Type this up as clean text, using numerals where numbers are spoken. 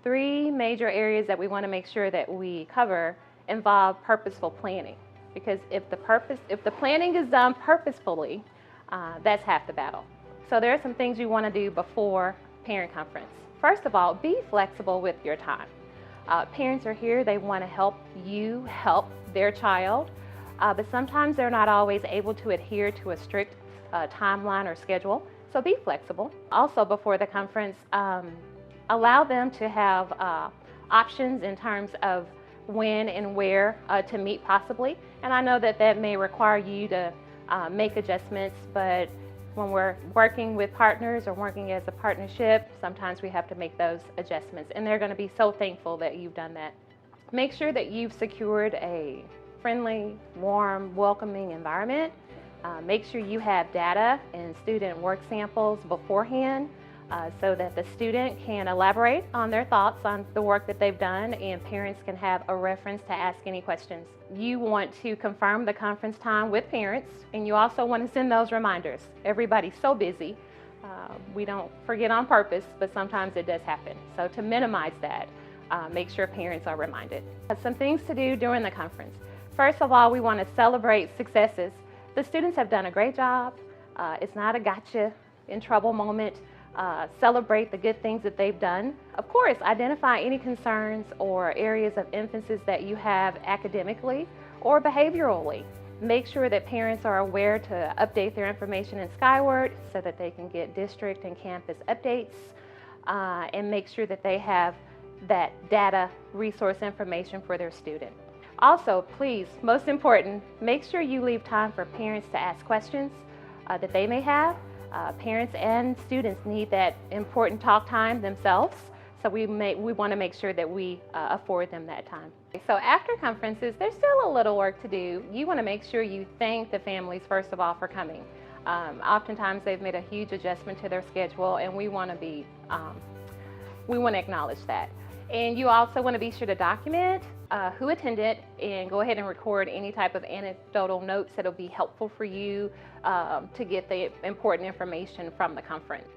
Three major areas that we want to make sure that we cover involve purposeful planning. Because if the planning is done purposefully, that's half the battle. So there are some things you want to do before parent conference. First of all, be flexible with your time. Parents are here, they want to help you help their child, but sometimes they're not always able to adhere to a strict timeline or schedule, so be flexible. Also, before the conference, allow them to have options in terms of when and where to meet possibly, and I know that that may require you to make adjustments, but when we're working with partners or working as a partnership, sometimes we have to make those adjustments, and they're going to be so thankful that you've done that. Make sure that you've secured a friendly, warm, welcoming environment. Make sure you have data and student work samples beforehand so that the student can elaborate on their thoughts on the work that they've done, and parents can have a reference to ask any questions. You want to confirm the conference time with parents, and you also want to send those reminders. Everybody's so busy. We don't forget on purpose, but sometimes it does happen. So to minimize that, make sure parents are reminded. Some things to do during the conference. First of all, we want to celebrate successes. The students have done a great job. It's not a gotcha in trouble moment. Celebrate the good things that they've done. Of course, identify any concerns or areas of emphasis that you have academically or behaviorally. Make sure that parents are aware to update their information in Skyward so that they can get district and campus updates, and make sure that they have that data resource information for their student. Also, please, most important, make sure you leave time for parents to ask questions that they may have. Parents and students need that important talk time themselves, so we want to make sure that we afford them that time. So after conferences, there's still a little work to do. You want to make sure you thank the families first of all for coming. Oftentimes they've made a huge adjustment to their schedule, and we want to acknowledge that. And you also want to be sure to document who attended and go ahead and record any type of anecdotal notes that'll be helpful for you to get the important information from the conference.